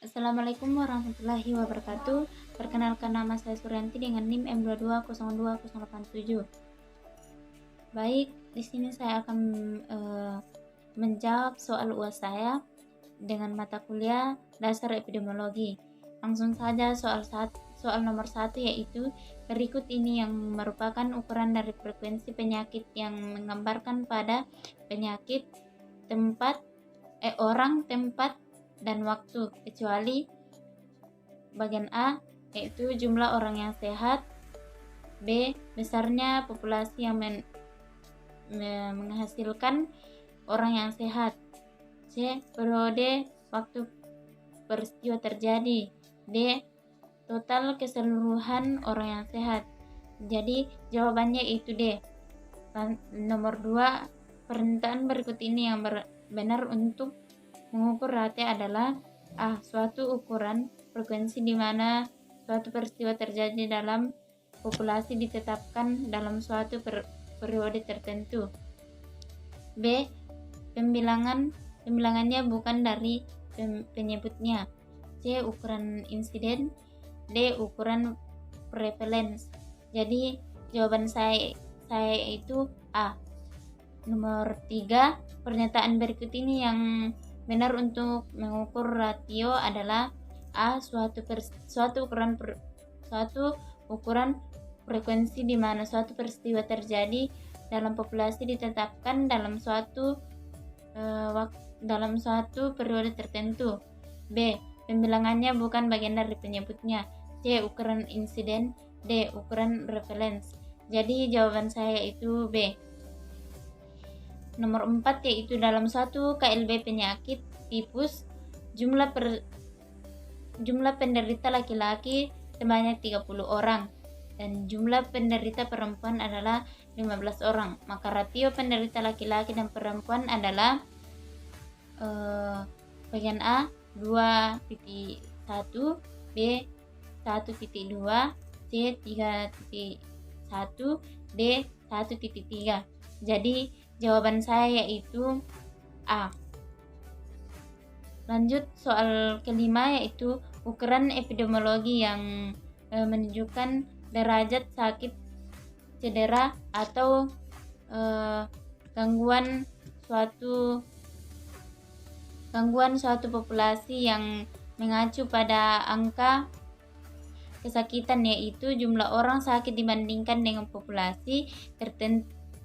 Assalamualaikum warahmatullahi wabarakatuh. Perkenalkan, nama saya Suryanti dengan NIM M2202087. Baik, di sini saya akan menjawab soal UAS saya dengan mata kuliah Dasar Epidemiologi. Langsung saja soal nomor 1, yaitu berikut ini yang merupakan ukuran dari frekuensi penyakit yang menggambarkan pada penyakit, orang, tempat, dan waktu, kecuali bagian A, yaitu jumlah orang yang sehat, B, besarnya populasi yang menghasilkan orang yang sehat, C, periode waktu peristiwa terjadi, D, total keseluruhan orang yang sehat. Jadi jawabannya itu D. Nomor 2, pernyataan berikut ini yang benar untuk mengukur rate adalah A, suatu ukuran frekuensi di mana suatu peristiwa terjadi dalam populasi ditetapkan dalam suatu periode tertentu. B, pembilangannya bukan dari penyebutnya. C, ukuran insiden. D, ukuran prevalence. Jadi jawaban saya itu A. Nomor 3, pernyataan berikut ini yang benar untuk mengukur ratio adalah A, suatu ukuran frekuensi di mana suatu peristiwa terjadi dalam populasi ditetapkan dalam suatu periode tertentu. B, pembilangannya bukan bagian dari penyebutnya. C, ukuran insiden. D, ukuran reference. Jadi jawaban saya itu B. Nomor 4, yaitu dalam suatu KLB penyakit tipus, jumlah penderita laki-laki sebanyak 30 orang dan jumlah penderita perempuan adalah 15 orang. Maka ratio penderita laki-laki dan perempuan adalah bagian A 2,1, B 1,2, C 3,1, D 1,3. Jadi jawaban saya yaitu A. Lanjut soal kelima, yaitu ukuran epidemiologi yang menunjukkan derajat sakit, cedera, atau gangguan suatu populasi yang mengacu pada angka kesakitan, yaitu jumlah orang sakit dibandingkan dengan populasi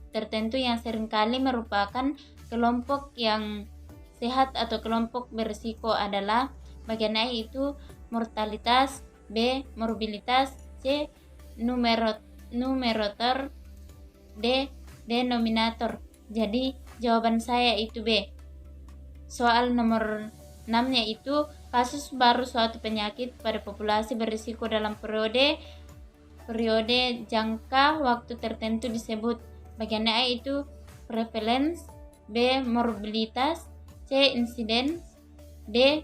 tertentu yang seringkali merupakan kelompok yang sehat atau kelompok berisiko adalah bagian A, yaitu mortalitas, B, morbilitas, C, numerator, D, denominator. Jadi jawaban saya itu B. Soal nomor 6, yaitu kasus baru suatu penyakit pada populasi berisiko dalam periode jangka waktu tertentu disebut bagian A, itu prevalence, B, morbilitas, C, incidence, D,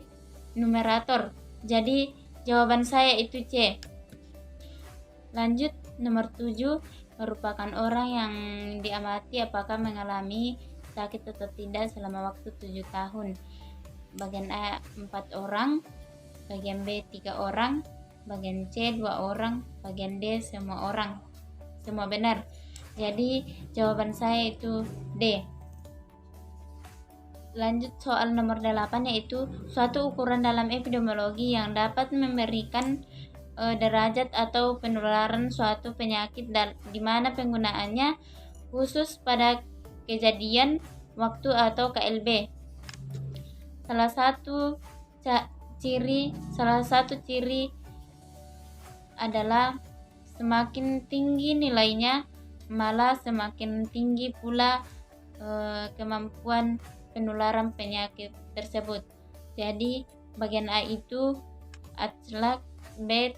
numerator. Jadi jawaban saya itu C. Lanjut nomor 7, merupakan orang yang diamati apakah mengalami sakit atau tidak selama waktu 7 tahun. Bagian A 4 orang, bagian B 3 orang, bagian C 2 orang, bagian D semua orang. Semua benar. Jadi jawaban saya itu D. Lanjut soal nomor 8, yaitu suatu ukuran dalam epidemiologi yang dapat memberikan derajat atau penularan suatu penyakit di mana penggunaannya khusus pada kejadian, waktu, atau KLB. Salah satu ciri adalah semakin tinggi nilainya, malah semakin tinggi pula kemampuan penularan penyakit tersebut. Jadi bagian A itu aclak, B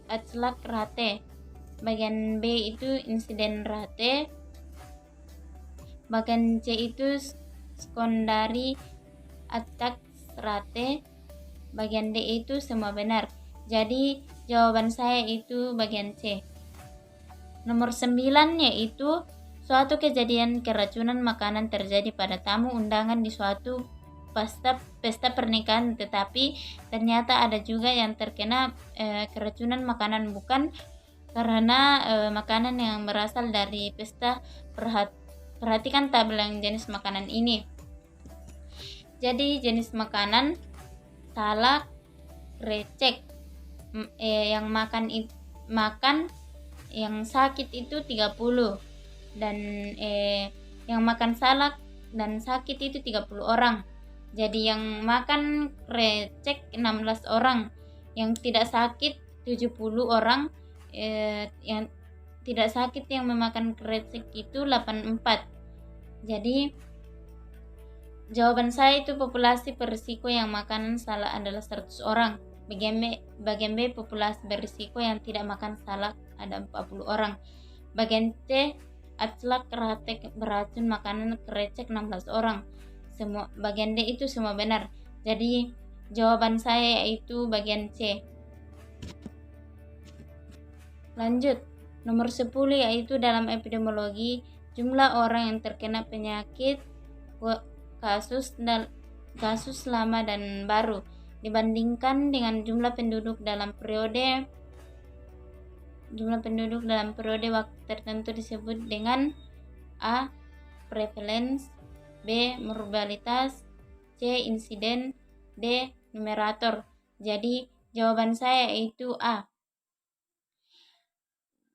aclak rate, bagian B itu insiden rate, bagian C itu secondary attack rate, bagian D itu semua benar. Jadi jawaban saya itu bagian C. Nomor 9, yaitu suatu kejadian keracunan makanan terjadi pada tamu undangan di suatu pesta pernikahan, tetapi ternyata ada juga yang terkena keracunan makanan, bukan karena makanan yang berasal dari pesta. Perhatikan tabel yang jenis makanan ini. Jadi jenis makanan salak, krecek, yang makan yang sakit itu 30, dan yang makan salak dan sakit itu 30 orang. Jadi yang makan krecek 16 orang, yang tidak sakit 70 orang, yang tidak sakit yang memakan krecek itu 84. Jadi jawaban saya itu populasi berisiko yang makanan salak adalah 100 orang. Bagian B populasi berisiko yang tidak makan salak ada 40 orang. Bagian C aclak rate beracun makanan krecek 16 orang. Bagian D itu semua benar. Jadi jawaban saya yaitu bagian C. Lanjut, nomor 10 yaitu dalam epidemiologi jumlah orang yang terkena penyakit kasus lama dan baru dibandingkan dengan jumlah penduduk dalam periode waktu tertentu disebut dengan A. Prevalence, B. Mortalitas, C. Insiden, D. Numerator. Jadi jawaban saya yaitu A.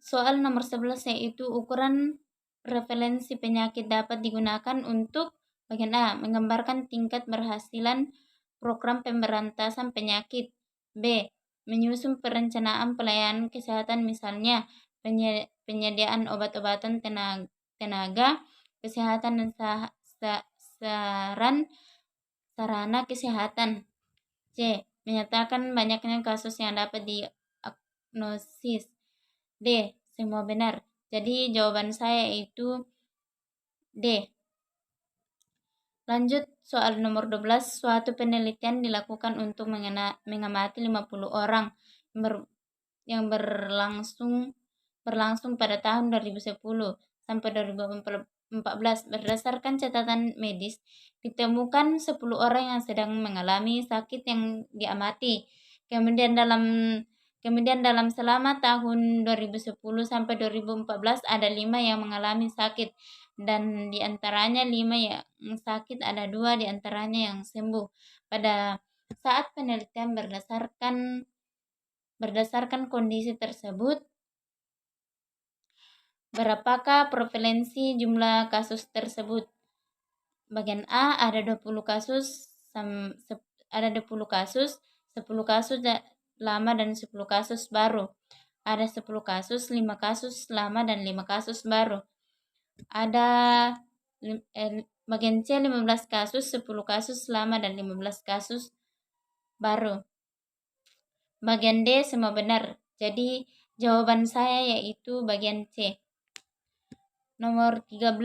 Soal nomor 11 yaitu ukuran prevalensi penyakit dapat digunakan untuk bagian A. Menggambarkan tingkat berhasilan program pemberantasan penyakit. B. Menyusun perencanaan pelayanan kesehatan, misalnya penyediaan obat-obatan, tenaga kesehatan, dan sarana kesehatan. C. Menyatakan banyaknya kasus yang dapat diagnosis. D. Semua benar. Jadi jawaban saya itu D. Lanjut, soal nomor 12. Suatu penelitian dilakukan untuk mengamati 50 orang yang berlangsung pada tahun 2010 sampai 2014. Berdasarkan catatan medis, ditemukan 10 orang yang sedang mengalami sakit yang diamati. Kemudian dalam selama tahun 2010 sampai 2014 ada 5 yang mengalami sakit, dan di antaranya 5 yang sakit ada 2 di antaranya yang sembuh. Pada saat penelitian berdasarkan kondisi tersebut, berapakah prevalensi jumlah kasus tersebut? Bagian A ada 20 kasus, 10 kasus lama dan 10 kasus baru. Ada 10 kasus, 5 kasus lama dan 5 kasus baru. Ada bagian C 15 kasus, 10 kasus lama dan 15 kasus baru. Bagian D semua benar. Jadi jawaban saya yaitu bagian C. Nomor 13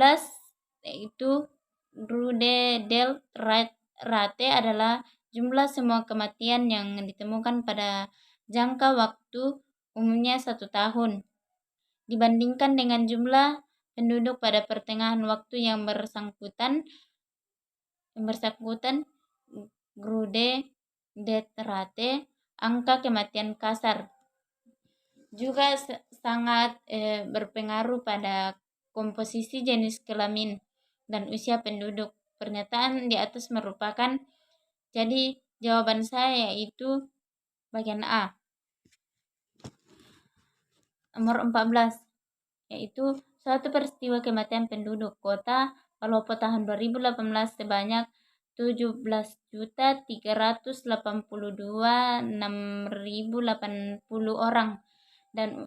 yaitu Rute rate adalah jumlah semua kematian yang ditemukan pada jangka waktu umumnya 1 tahun dibandingkan dengan jumlah penduduk pada pertengahan waktu yang bersangkutan. Rute rate angka kematian kasar juga sangat berpengaruh pada komposisi jenis kelamin dan usia penduduk. Pernyataan di atas merupakan, jadi jawaban saya yaitu bagian A. Nomor 14 yaitu suatu peristiwa kematian penduduk kota Palopo tahun 2018 sebanyak 17.382.680 orang, dan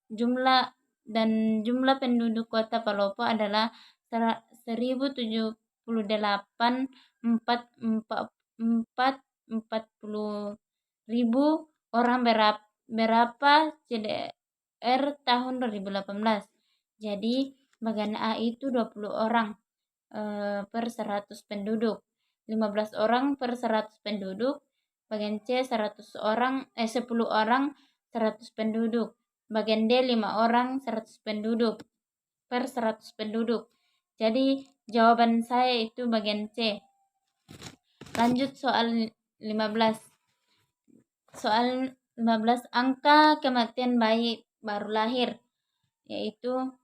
jumlah penduduk kota Palopo adalah 1.078.440 orang. Berapa CDR tahun 2018? Jadi bagian A itu 20 orang per 100 penduduk, 15 orang per 100 penduduk. Bagian C 10 orang 100 penduduk. Bagian D 5 orang 100 penduduk per 100 penduduk. Jadi jawaban saya itu bagian C. Lanjut soal 15. Soal 15, angka kematian bayi baru lahir, yaitu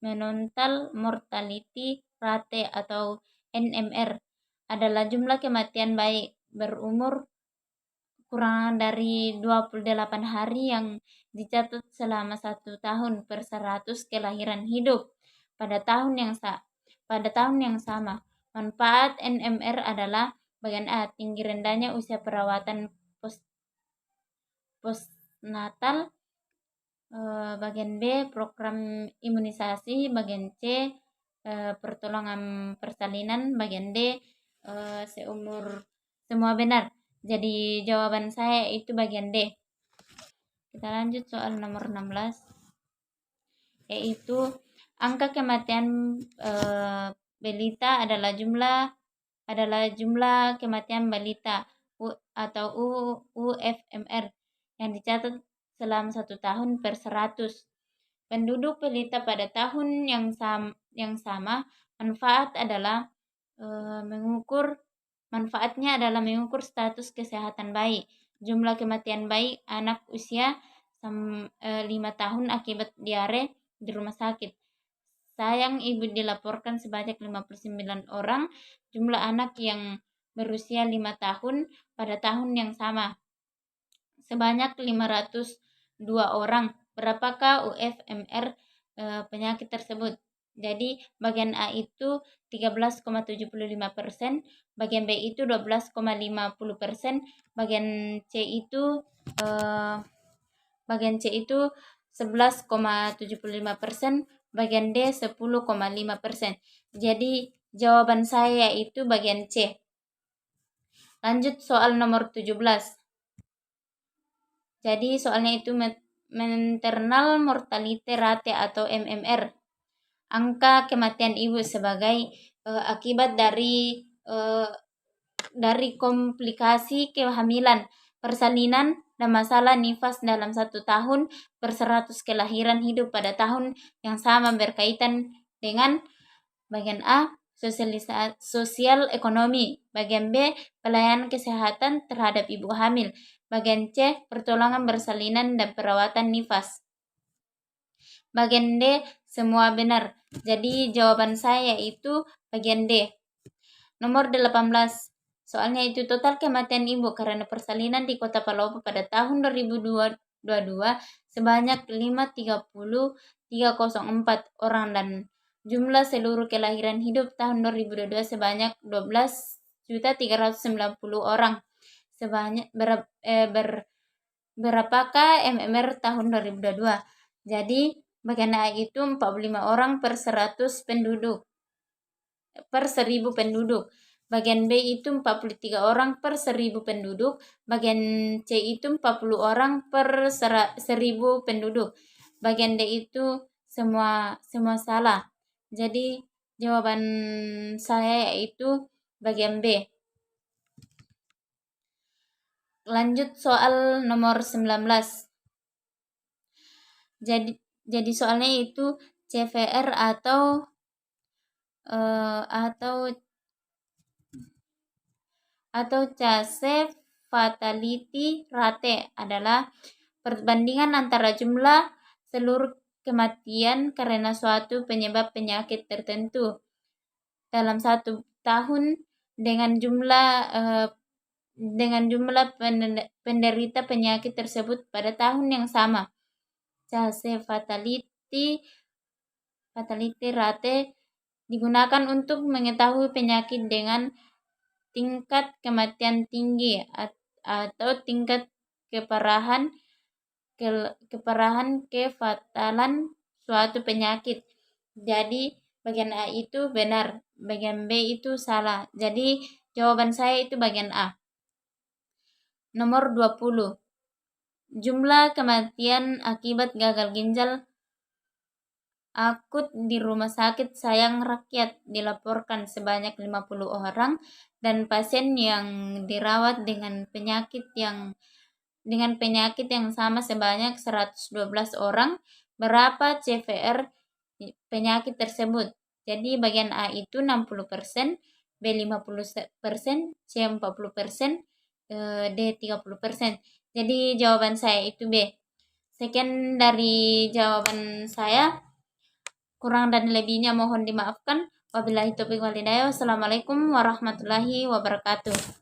neonatal mortality rate atau NMR, adalah jumlah kematian bayi berumur kurang dari 28 hari yang dicatat selama 1 tahun per 100 kelahiran hidup pada tahun yang sama. Manfaat NMR adalah bagian A, tinggi rendahnya usia perawatan postnatal, bagian B, program imunisasi, bagian C, pertolongan persalinan, bagian D, seumur semua benar. Jadi jawaban saya itu bagian D. Kita lanjut soal nomor 16, yaitu angka kematian balita adalah jumlah kematian balita atau UFMR yang dicatat selama 1 tahun per 100 penduduk balita pada tahun yang sama. Manfaatnya adalah mengukur status kesehatan bayi, jumlah kematian bayi anak usia 5 tahun akibat diare di rumah sakit. Sayang ibu dilaporkan sebanyak 59 orang, jumlah anak yang berusia 5 tahun pada tahun yang sama sebanyak 502 orang. Berapakah UFMR penyakit tersebut? Jadi bagian A itu 13,75%, bagian B itu 12,50%, bagian C itu 11,75%, bagian D 10,5%. Jadi jawaban saya itu bagian C. Lanjut soal nomor 17. Jadi soalnya itu maternal mortality rate atau MMR. Angka kematian ibu sebagai akibat dari komplikasi kehamilan, persalinan, dan masalah nifas dalam 1 tahun per 100 kelahiran hidup pada tahun yang sama berkaitan dengan bagian A, sosial ekonomi, bagian B, pelayanan kesehatan terhadap ibu hamil, bagian C, pertolongan persalinan dan perawatan nifas. Bagian D, semua benar. Jadi jawaban saya itu bagian D. Nomor 18. Soalnya itu total kematian ibu karena persalinan di Kota Palopo pada tahun 2022 sebanyak 530,304 orang dan jumlah seluruh kelahiran hidup tahun 2022 sebanyak 12.390 orang. Berapakah MMR tahun 2022? Jadi bagian A itu 45 orang per 100 penduduk per 1000 penduduk. Bagian B itu 43 orang per 1000 penduduk. Bagian C itu 40 orang per 1000 penduduk. Bagian D itu semua salah. Jadi jawaban saya yaitu bagian B. Lanjut soal nomor 19. Jadi soalnya itu CVR atau case fatality rate adalah perbandingan antara jumlah seluruh kematian karena suatu penyebab penyakit tertentu dalam 1 tahun dengan jumlah penderita penyakit tersebut pada tahun yang sama. Case fatality rate digunakan untuk mengetahui penyakit dengan tingkat kematian tinggi atau tingkat keparahan kefatalan suatu penyakit. Jadi bagian A itu benar, bagian B itu salah. Jadi jawaban saya itu bagian A. Nomor 20. Jumlah kematian akibat gagal ginjal akut di rumah sakit Sayang Rakyat dilaporkan sebanyak 50 orang dan pasien yang dirawat dengan penyakit yang sama sebanyak 112 orang. Berapa CVR penyakit tersebut? Jadi bagian A itu 60%, B 50%, C 40%, D 30%. Jadi jawaban saya itu B. Sekian dari jawaban saya. Kurang dan lebihnya mohon dimaafkan. Wabillahi taufiq wal hidayah. Wassalamualaikum warahmatullahi wabarakatuh.